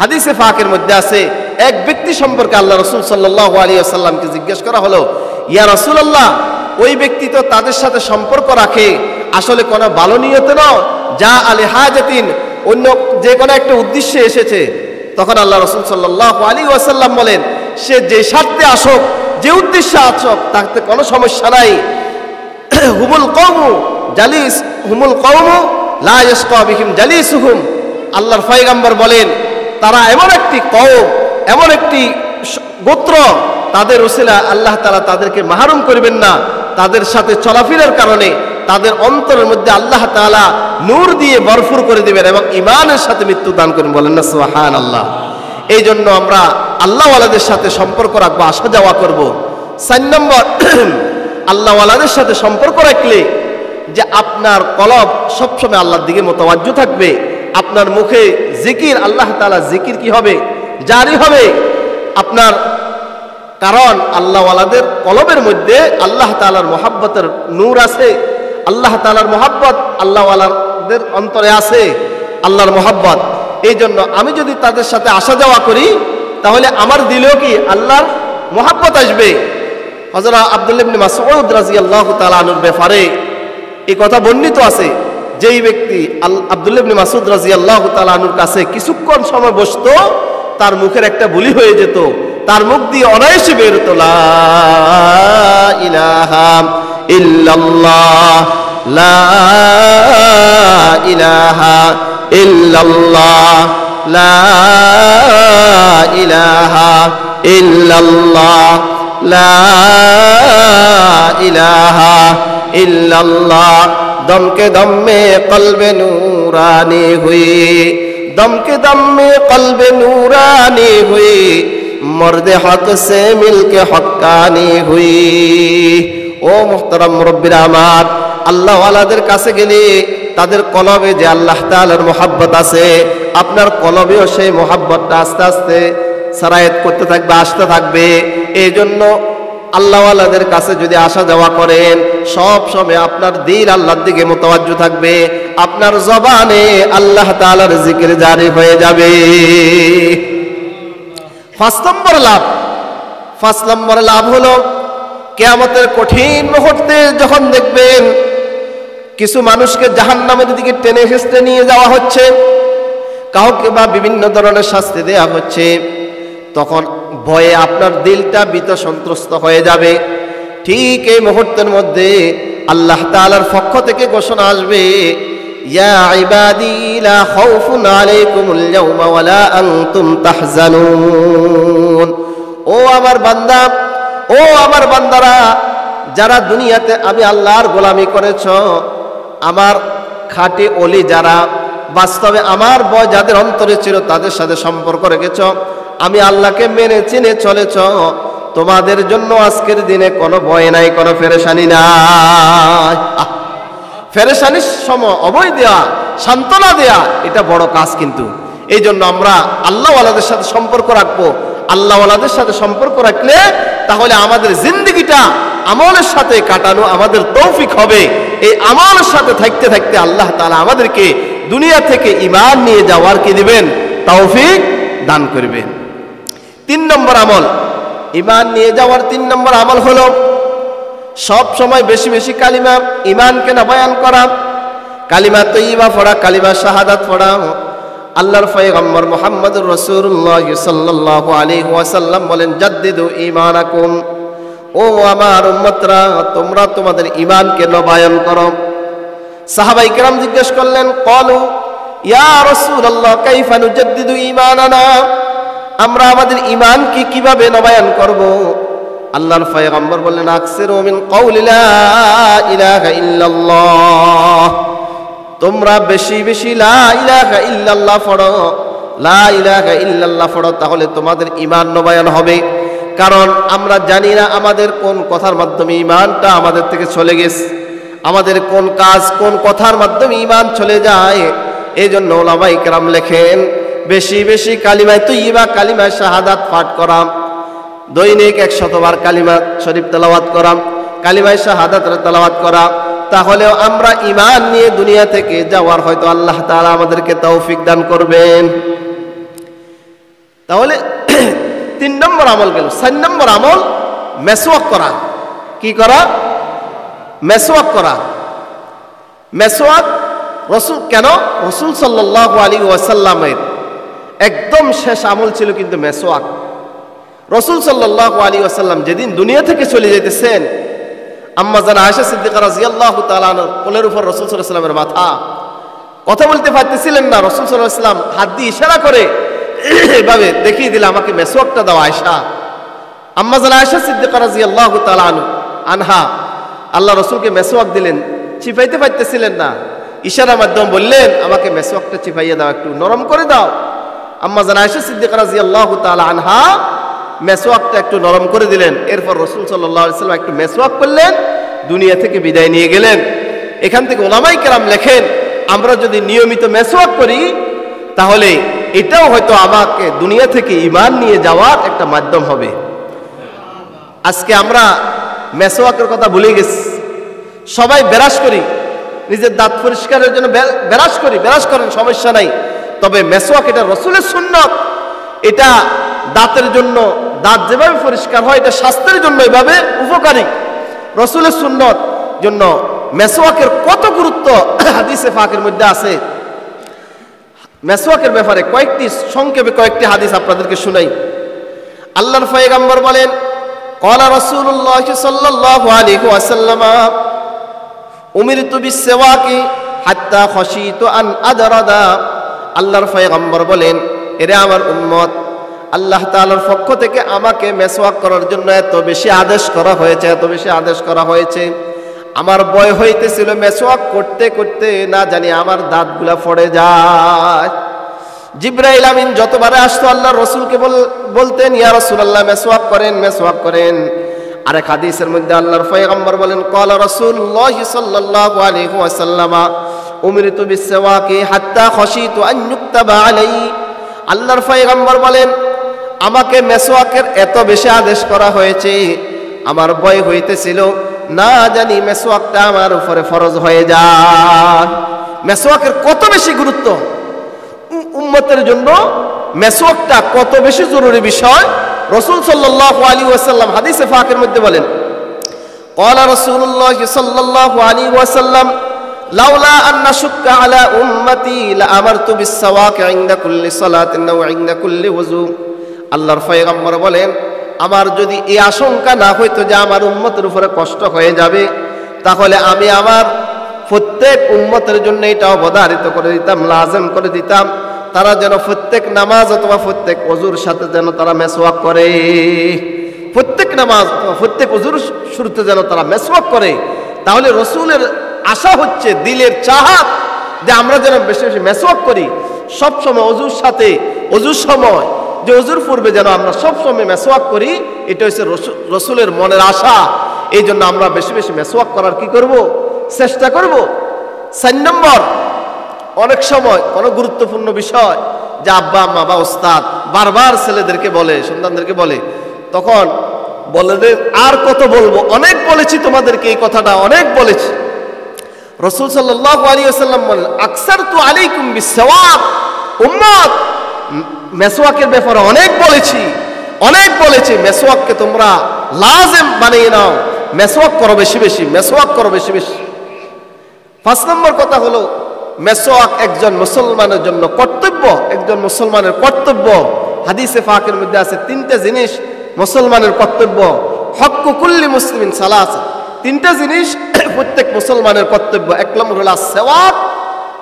হাদিসে পাকের মধ্যে আছে, এক ব্যক্তি সম্পর্কে আল্লাহ রাসূল সাল্লাল্লাহু আলাইহি ওয়াসাল্লামকে জিজ্ঞেস করা হলো, ইয়া রাসূলুল্লাহ, ওই ব্যক্তি তো তাদের সাথে সম্পর্ক রাখে আসলে কোনো ভালো নিয়তে নয়, যা আলি হাজাতিন, অন্য যে কোনো একটা উদ্দেশ্যে এসেছে। তখন আল্লাহ রাসূল সাল্লাল্লাহু আলাইহি ওয়াসাল্লাম বলেন, সে যে স্বার্থে আসুক, যে উদ্দেশ্যে আসুক, তাতে কোনো সমস্যা নাই। হুমুল কওমু জালিস হুমুল কওমু লা ইয়াসকা বিহিম জালিসুহুম। আল্লাহর পয়গম্বর বলেন, তারা এমন একটি কওম, এমন একটি গোত্র, তাদের উসিলা আল্লাহ তাআলা তাদেরকে মাহরুম করবেন না। তাদের সাথে চলাফেরার কারণে তাদের অন্তরের মধ্যে আল্লাহ তাআলা নূর দিয়ে ভরপুর করে দিবেন এবং ঈমানের সাথে মৃত্যু দান করবেন। বলেন না সুবহানাল্লাহ। এই জন্য আমরা আল্লাহওয়ালাদের সাথে সম্পর্ক রাখবো, আসা যাওয়া করব। 4 নম্বর, আল্লাহওয়ালাদের সাথে সম্পর্ক রাখলে যে আপনার কলব সবসময় আল্লাহর দিকে মোতাওয়াজ্জু থাকবে, আপনার মুখে জিকির, আল্লাহ তাআলা জিকির কি হবে, জারি হবে আপনার। কারণ আল্লাহওয়ালাদের কলবের মধ্যে আল্লাহ তাআলার মহব্বতের নূর আছে, আল্লাহ তাআলার মহব্বত আল্লাহওয়ালাদের অন্তরে আছে, আল্লাহর মহব্বত। এই জন্য আমি যদি তাদের সাথে আসা যাওয়া করি, তাহলে আমার দিলেও কি আল্লাহর মহব্বত আসবে। হযরত আব্দুল্লাহ ইবনে মাসউদ রাদিয়াল্লাহু তাআলা আনহুর ব্যাপারে এই কথা বর্ণিত আছে, যেই ব্যক্তি আব্দুল্লাহ ইবনে মাসউদ রাদিয়াল্লাহু তাআলা আনহুর কাছে কিছুক্ষণ সময় বসতো, তার মুখের একটা বুলি হয়ে যেত, তার মুখ দিয়ে অনায়াসে বের হতো, লা ইলাহা ইল্লাল্লাহ, লা ইলাহা ইল্লাল্লাহ, লা ইলাহা ইল্লাল্লাহ, লা ইলাহা ইল্লাল্লাহ। দমকে দমে কলবে নূরানি হুই, দমকে দমে কলবে নূরানি হুই, মর্দে হক সে মিলকে হক্কানি হুই। ও মুহতারাম মুরব্বিরা আমার, আল্লাহওয়ালাদের কাছে গেলে তাদের কলবে যে আল্লাহ তাআলার মহব্বত আছে, আপনার কলবেও সেই মহব্বতটা আস্তে আস্তে সারায়াত করতে থাকবে, আসতে থাকবে। এই জন্য আল্লাহওয়ালাদের কাছে যদি আসা যাওয়া করেন, সব সময় আপনার দিল আল্লাহর দিকে মোতাওয়াজ্জু থাকবে, আপনার জবানে আল্লাহ তাআলার জিকির জারি হয়ে যাবে। 5 নম্বর লাভ হলো, কিয়ামতের কঠিন মুহূর্তে যখন দেখবেন কিছু মানুষকে জাহান্নামের দিকে টেনে হেঁচড়ে নিয়ে যাওয়া হচ্ছে, কাউকে বা বিভিন্ন ধরনের শাস্তি দেওয়া হচ্ছে, তখন ভয়ে আপনার দিলটা ভীত সন্ত্রস্ত হয়ে যাবে। ঠিক এই মুহূর্তের মধ্যে আল্লাহ তাআলার পক্ষ থেকে ঘোষণা আসবে, ইয়া ইবাদি লা খাউফুন আলাইকুমুল ইয়াওমা ওয়ালা আনতুম তাহজানুন। ও আমার বান্দা, ও আমার বান্দারা, যারা দুনিয়াতে আমি আল্লাহর গোলামি করেছ, আমার খাঁটি ওলি যারা, বাস্তবে আমার ভয় যাদের অন্তরে ছিল, তাদের সাথে সম্পর্ক রেখেছ, আমি আল্লাহকে মেনে চিনে চলেছ, তোমাদের জন্য আজকের দিনে কোনো ভয় নাই, কোনো পেরেশানি নাই। পেরেশানির সময় অভয় দেয়া, সান্ত্বনা দেয়া, এটা বড় কাজ কিন্তু। এই জন্য আমরা আল্লাহওয়ালাদের সাথে সম্পর্ক রাখবো। আল্লাহওয়ালাদের সাথে সম্পর্ক রাখলে তাহলে আমাদের জিন্দেগিটা আমলের সাথে কাটানো আমাদের তৌফিক হবে। এই আমলের সাথে থাকতে থাকতে আল্লাহ তাআলা আমাদেরকে দুনিয়া থেকে ঈমান নিয়ে যাওয়ার কি দিবেন, তৌফিক দান করবেন। 3 নম্বর আমল, ঈমান নিয়ে যাওয়ার 3 নম্বর আমল হলো সব সময় বেশি বেশি কালিমা ঈমানকে নবায়ন করা, কালিমা তয়্যিবা পড়া, কালিমা শাহাদাত পড়া। আল্লাহর পয়গম্বর মুহাম্মদুর রাসূলুল্লাহ সাল্লাল্লাহু আলাইহি ওয়াসাল্লাম বলেন, জাদ্দিদু ঈমানাকুম, ও আমার উম্মতরা, তোমরা তোমাদের ঈমানকে নবায়ন করো। সাহাবায়ে কেরাম জিজ্ঞেস করলেন, ক্বালু ইয়া রাসূলুল্লাহ কাইফা নুজাদ্দিদু ঈমানানা, আমরা আমাদের ঈমানকে কিভাবে নবায়ন করব? আল্লাহর পয়গম্বর বললেন, আকসিরু মিন কওলি লা ইলাহা ইল্লাল্লাহ, তোমরা বেশি বেশি লা ইলাহা ইল্লাল্লাহ পড়ো, লা ইলাহা ইল্লাল্লাহ পড়ো, তাহলে তোমাদের ঈমান নবায়ন হবে। কারণ আমরা জানি না আমাদের কোন কথার মাধ্যমে ঈমানটা আমাদের থেকে চলে গেছে, আমাদের কোন কাজ কোন কথার মাধ্যমে ঈমান চলে যায়। এই জন্য উলামায়ে কেরাম লেখেন, বেশি বেশি কালিমা তয়্যিবা, কালিমা শাহাদাত পাঠ করা, দৈনিক 100 বার কালিমা শরীফ তেলাওয়াত করা, কালিমা শাহাদাত তেলাওয়াত করা, তাহলেও আমরা ঈমান নিয়ে দুনিয়া থেকে যাওয়ার হয়তো আল্লাহ তাআলা আমাদেরকে তৌফিক দান করবেন। তাহলে 3 নম্বর আমল গেল। 4 নম্বর আমল মেসওয়াক করা। কি করা? মেসওয়াক করা। মেসওয়াক রসুল কেন? রসুল সাল্লাল্লাহু আলাইহি ওয়াসাল্লামের একদম শেষ আমল ছিল কিন্তু মেসওয়াক। রসুল সাল্লাল্লাহু আলাইহি ওয়াসাল্লাম যেদিন দুনিয়া থেকে চলে যেতেছেন, আম্মা জান আয়েশা সিদ্দিকা রাদিয়াল্লাহু তাআলা আনহার কোলের উপর রসুল সাল্লাল্লাহু আলাইহি ওয়াসাল্লামের মাথা, কথা বলতে পারতেছিলেন না। রসুল সাল্লাল্লাহু আলাইহি ওয়াসাল্লাম হাত দিয়ে ইশারা করে এভাবে দেখিয়ে দিলে আমাকে মেসওয়াকটা দাও আয়েশা। আম্মা জান আয়েশা সিদ্দিকা রাদিয়াল্লাহু তাআলা আনহা আল্লাহ রসুলকে মেসওয়াক দিলেন, চিপাইতে পারতেছিলেন না, ইশারার মাধ্যমে বললেন আমাকে মেসওয়াকটা চিপাইয়ে দাও, একটু নরম করে দাও। আম্মা জান আয়েশা সিদ্দিকা রাদিয়াল্লাহু তাআলা আনহা মেসওয়াকটা একটু নরম করে দিলেন। এরপর রসুল সাল্লাল্লাহু আলাইহি ওয়াসাল্লাম একটু মেসওয়াক করলেন, দুনিয়া থেকে বিদায় নিয়ে গেলেন। এখান থেকে উলামায়ে কেরাম লেখেন, আমরা যদি নিয়মিত মেসওয়াক করি তাহলে এটাও হয়তো আমাকে দুনিয়া থেকে ঈমান নিয়ে যাওয়ার একটা মাধ্যম হবে। আজকে আমরা মেসওয়াকের কথা ভুলে গেছি। সবাই ব্রাশ করি, নিজের দাঁত পরিষ্কারের জন্য ব্রাশ করি, ব্রাশ করেন, সমস্যা নাই। তবে মেসওয়াক এটা রসুলের সুন্নত। এটা দাঁতের জন্য, দাঁত যেভাবে পরিষ্কার হয় এটা স্বাস্থ্যের জন্য এভাবে উপকারী, রসুলের সুন্নত। জন্য মেসওয়াকের কত গুরুত্ব হাদিসে পাকের মধ্যে আছে। মেসওয়াকের ব্যাপারে সংক্ষেপে কয়েকটি হাদিস আপনাদেরকে শুনাই। আল্লাহর পয়গম্বর বলেন, ক্বালা রাসূলুল্লাহ সাল্লাল্লাহু আলাইহি ওয়াসাল্লাম উমিরতু বিসওয়াকি হাত্তা খাশিতু আন আদরাদা। আল্লাহর পয়গম্বর বলেন, এরে আমার উম্মত, আল্লাহ তাআলার পক্ষ থেকে আমাকে মেসওয়াক করার জন্য এত বেশি আদেশ করা হয়েছে, এত বেশি আদেশ করা হয়েছে। আমার ভয় হইতেছিল মেসওয়াক করতে করতে না জানি আমার দাঁতগুলা পড়ে যায়। জিবরাইল আমিন যতবারে আসতো আল্লাহ রসুলকে বলতেন, ইয়া রাসূলুল্লাহ মেসওয়াক করেন, মেসওয়াক করেন। আরেক হাদিসের মধ্যে আল্লাহর পয়গম্বর বলেন, ক্বালা রাসূলুল্লাহ সাল্লাল্লাহু আলাইহি ওয়াসাল্লাম উমিরতু বিসওয়াকি হাত্তা খাশিতু আন ইউকতাবা আলাইহি। আল্লাহর পয়গম্বর বলেন, আমাকে মেসওয়াকের এত বেশি আদেশ করা হয়েছে, আমার ভয় হইতেছিল না জানি মেসওয়াকটা আমার উপরে ফরজ হয়ে যায়। মেসওয়াকের কত বেশি গুরুত্ব উম্মতের জন্য, মেসওয়াকটা কত বেশি জরুরি বিষয়। রাসূল সাল্লাল্লাহু আলাইহি ওয়াসাল্লাম হাদিসে পাকের মধ্যে বলেন, ক্বালা রাসূলুল্লাহ সাল্লাল্লাহু আলাইহি ওয়াসাল্লাম লাউলা আন নাশুক্কা আলা উম্মতি লা আমারতু বিসওয়াকি ইনদা কুল্লি সালাতিন ওয়া ইনদা কুল্লি ওযু। আল্লাহর পয়গম্বর বলেন, আমার যদি এই আশঙ্কা না হইতো যে আমার উম্মতের উপরে কষ্ট হয়ে যাবে, তাহলে আমি আমার প্রত্যেক উম্মতের জন্য এটা অবধারিত করে দিতাম, লাজম করে দিতাম, তারা যেন প্রত্যেক নামাজ অথবা প্রত্যেক ওযুর সাথে যেন তারা মেসওয়াক করে। প্রত্যেক নামাজ অথবা প্রত্যেক ওযুর শুরুতে যেন তারা মেসওয়াক করে। তাহলে রসুলের আশা হচ্ছে, দিলের চাহাত যে আমরা যেন বেশি বেশি মেসওয়াক করি সবসময় ওযুর সাথে, ওযুর সময় যে ওযুর পূর্বে যেন আমরা সবসময় মেসওয়াক করি, এটা হচ্ছে রসুলের মনের আশা। এই জন্য আমরা বেশি বেশি মেসওয়াক করার কি করব? চেষ্টা করব। 4 নম্বর, অনেক সময় কোনো গুরুত্বপূর্ণ বিষয় যে আব্বা আম্মা বা ওস্তাদ বারবার ছেলেদেরকে বলে, সন্তানদেরকে বলে, তখন বলে যে আর কত বলবো, অনেক বলেছি তোমাদেরকে, এই কথাটা অনেক বলেছি। রাসূল সাল্লাল্লাহু আলাইহি ওয়াসাল্লাম বলেন, আকসারতু আলাইকুম বিসওয়াক, উম্মত মেসওয়াকের ব্যাপারে অনেক বলেছি, অনেক বলেছি। মেসওয়াককে তোমরা লাজিম বানিয়ে নাও, মেসওয়াক করো বেশি বেশি, মেসওয়াক করো বেশি বেশি। 5 নম্বর কথা হলো, মেসওয়াক একজন মুসলমানের জন্য কর্তব্য, একজন মুসলমানের কর্তব্য। হাদিসে পাকের মধ্যে আছে 3টা জিনিস মুসলমানের কর্তব্য। হক্কু কুল্লি মুসলিমিন সালাসা, 3টা জিনিস প্রত্যেক মুসলমানের কর্তব্য। 1 নম্বর হলো সিওয়াক,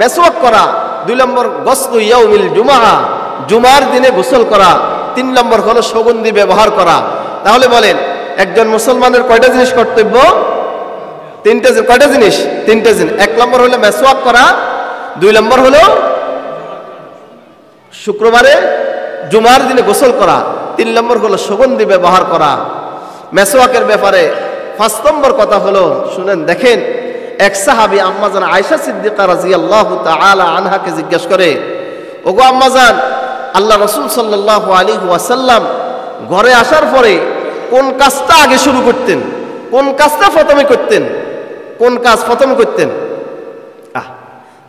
মেসওয়াক করা। 2 নম্বর গসলু ইয়াউমিল জুমআ, জুমার দিনে গোসল করা। 3 নম্বর হলো সুগন্ধি ব্যবহার করা। তাহলে বলেন একজন মুসলমানের কয়টা জিনিস কর্তব্য? 3টা। কয়টা জিনিস? 3টা জিনিস। 1 নম্বর হলো মেসওয়াক করা, 2 নম্বর হলো শুক্রবারে জুমার দিনে গোসল করা, 3 নম্বর হলো সুগন্ধি ব্যবহার করা। মেসওয়াকের ব্যাপারে 5 নম্বর কথা হলো, শুনেন দেখেন, এক সাহাবী আম্মাজান আয়েশা সিদ্দিকা রাদিয়াল্লাহু তাআলা আনহাকে জিজ্ঞেস করে, ওগো আম্মাজান, আল্লাহ রাসূল সাল্লাল্লাহু আলাইহি ওয়াসাল্লাম ঘরে আসার পরে কোন কাজটা আগে শুরু করতেন, কোন কাজটা প্রথমে করতেন, কোন কাজ প্রথমে করতেন?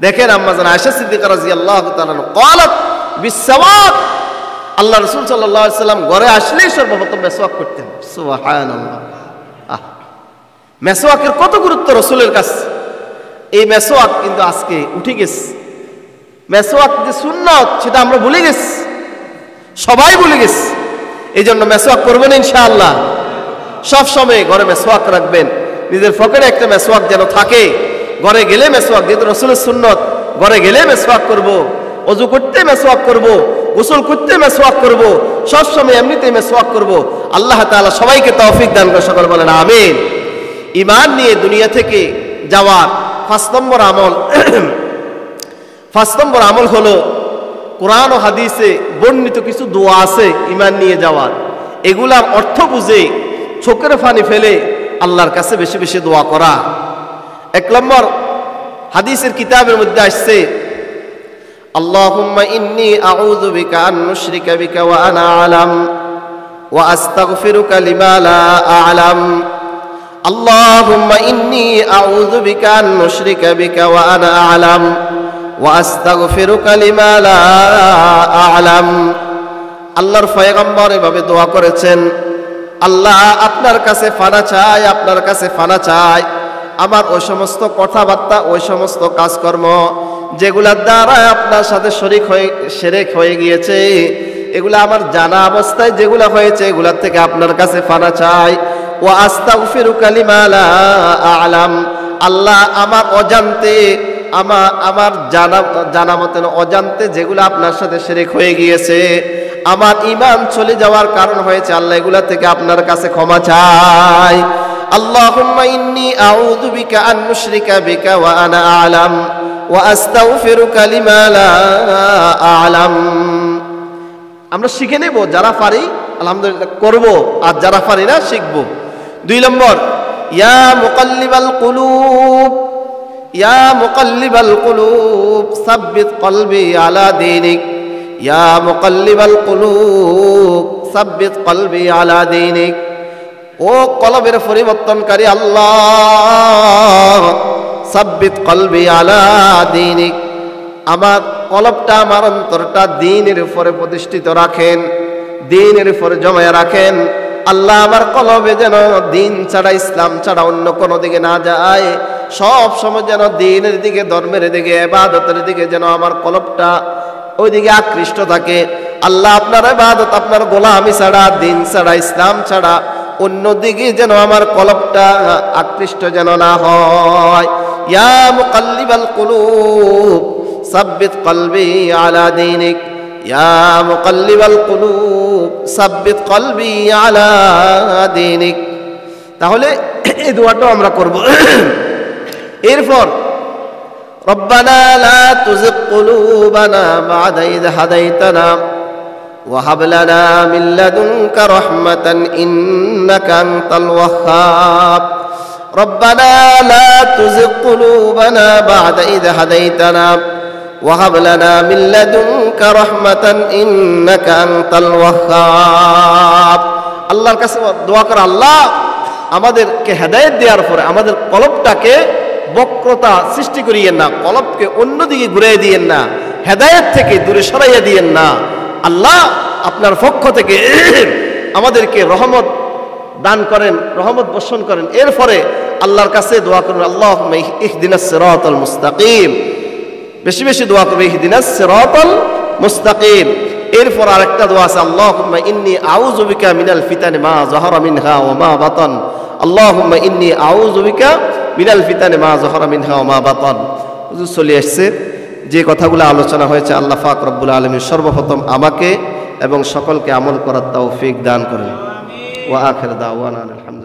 দেখেন আম্মাজান আয়েশা সিদ্দিকা রাদিয়াল্লাহু তাআলা ক্বালাত বিসওয়াক, আল্লাহ রাসূল সাল্লাল্লাহু আলাইহি সাল্লাম ঘরে আসলেই সর্বপ্রথম মেসওয়াক করতেন। সুবহানাল্লাহ। মেসওয়াকের কত গুরুত্ব রাসূলের কাছে। এই মেসওয়াক কিন্তু আজকে উঠে গেছে। মেসওয়াক যে সুন্নাত সেটা আমরা ভুলে গেছি, সবাই ভুলে গেছি। এই জন্য মেসওয়াক করবেন ইনশাআল্লাহ। সব সময় ঘরে মেসওয়াক রাখবেন, নিজের পকেটে একটা মেসওয়াক যেন থাকে। ঘরে গেলে মেসওয়াক, যেহেতু রাসূলের সুন্নত, ঘরে গেলে মেসওয়াক করব, ওযু করতে মেসওয়াক করব, গোসল করতে মেসওয়াক করব, সব সময় এমনিতেই মেসওয়াক করব। আল্লাহ তাআলা সবাইকে তৌফিক দান করে, সকল বলেন আমিন। ঈমান নিয়ে দুনিয়া থেকে যাওয়ার 5 নম্বর আমল হলো কোরআন ও হাদিসে বর্ণিত কিছু দোয়া আছে ঈমান নিয়ে যাওয়ার। এগুলার অর্থ বুঝে চোখের পানি ফেলে আল্লাহর কাছে বেশি বেশি দোয়া করা। 1 নম্বর হাদিসের কিতাবের মধ্যে আসছে, আল্লাহুম্মা ইন্নী আউযু বিকা আন নুশরিকা বিকা ওয়া আনা আ'লাম ওয়া আস্তাগফিরুকা লিমা লা আ'লাম। আল্লাহুম্মা ইন্নী আউযু বিকা আন নুশরিকা বিকা ওয়া আনা আ'লাম ওয়া আস্তাগফিরুকা লিমা লা আ'লাম। আল্লাহর পয়গম্বর এভাবে দোয়া করেছেন, আল্লাহ আপনার কাছে ফানা চাই, আপনার কাছে ফানা চাই আমার ওই সমস্ত কথাবার্তা, ওই সমস্ত কাজকর্ম যেগুলার দ্বারা আপনার সাথে শিরক হয়ে গিয়েছে, এগুলা আমার জানা অবস্থায় যেগুলা হয়েছে এগুলার থেকে আপনার কাছে ফানা চাই। ওয়া আস্তাগফিরুকা লিমা লা আ'লাম। আল্লাহ আমার অজান্তে, আমার জানা মতে অজান্তে যেগুলো আপনার সাথে শিরক হয়ে গিয়েছে, আমার ঈমান চলে যাওয়ার কারণ হয়েছে, আল্লাহ এগুলা থেকে আপনার কাছে ক্ষমা চাই। আল্লাহুম্মা ইন্নী আউযু বিকা আন নুশরিকা বিকা ওয়া আনা আ'লাম ওয়া আস্তাগফিরুকা লিমা লা আ'লাম। আমরা শিখে নেব, যারা পারি আলহামদুলিল্লাহ করব, আর যারা পারি না শিখব। 2 নম্বর, ইয়া মুকাল্লিবাল কুলুব, ইয়া মুকাল্লিবাল কুলুব সাব্বিত কলবি আলা দীনিক, ইয়া মুকাল্লিবাল কুলুব সাব্বিত কলবি আলা দীনিক। ও কলবের পরিবর্তনকারী আল্লাহ, সাব্বিত কলবি আলা দীনিক, আমার কলবটা, আমার অন্তরটা দ্বীনের উপরে প্রতিষ্ঠিত রাখেন, দ্বীনের উপরে জমায়ে রাখেন। আল্লাহ আমার কলবে যেন দ্বীন ছাড়া, ইসলাম ছাড়া অন্য কোনো দিকে না যায়, সব সময় যেন দ্বীনের দিকে, ধর্মের দিকে, ইবাদতের দিকে যেন আমার কলবটা ওই দিকে আকৃষ্ট থাকে। আল্লাহ আপনার ইবাদত, আপনার গোলামি ছাড়া, দ্বীন ছাড়া, ইসলাম ছাড়া অন্য দিকে যেন আমার কলবটা আকৃষ্ট যেন না হয়। ইয়া মুকাল্লিবাল কুলুব সাব্বিত কলবি আলা দীনিক, ইয়া মুকাল্লিবাল কুলুব সাব্বিত কলবি আলা দীনিক। তাহলে এই দোয়াটাও আমরা করব। এরপর রব্বানা লা তুযিগ কুলুবানা বা'দা ইয হাদাইতানা ওয়া হাব লানা মিন লাদুনকা রাহমাতান ইন্নাকা আনতাল ওয়াহ্হাব। রব্বানা লা তুযিগ কুলুবানা বা'দা ইয হাদাইতানা ওয়া হাব লানা মিন লাদুনকা রাহমাতান ইন্নাকা আনতাল ওয়াহ্হাব। আল্লাহর কাছে দোয়া করা, আল্লাহ আমাদেরকে হেদায়েত দেওয়ার পরে আমাদের কলবটাকে বক্রতা সৃষ্টি করিয়েন না, কলবকে অন্যদিকে ঘুরিয়ে দিয়েন না, হেদায়েত থেকে দূরে সরাইয়া দিয়েন না। আল্লাহ আপনার পক্ষ থেকে আমাদেরকে রহমত দান করেন, রহমত বর্ষণ করেন। এরপরে আল্লাহর কাছে দোয়া করুন, আল্লাহুম্মা ইহদিনাস সিরাতাল মুস্তাকিম, বেশি বেশি দোয়া করবে, ইহদিনাস সিরাতাল মুস্তাকিম। এরপর আরেকটা দোয়া আছে, আল্লাহুম্মা ইন্নী আউযু বিকা মিনাল ফিতানি মা যাহারা মিনহা ওয়া মা বাতান। আল্লাহুম্মা ইন্নী আউযু বিকা মিনাল ফিতানি মা যাহারা মিনহা ওয়া মা বাতান। হুজুর চলে আসছে, যে কথাগুলো আলোচনা হয়েছে আল্লাহ পাক রব্বুল আলামিন সর্বপ্রথম আমাকে এবং সকলকে আমল করার তৌফিক দান করেন। ওয়া আখির দাওয়ানা আলহামদুলিল্লাহ।